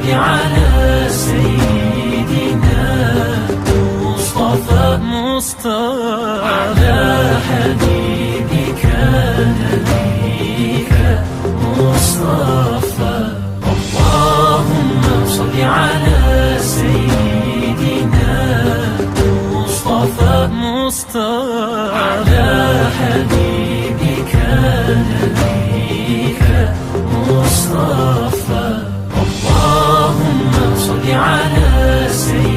صل على سيدنا مصطفى على حبيبك نبيك مصطفى. اللهم صل على سيدنا مصطفى على حبيبك نبيك مصطفى. اللهم صل على سيدنا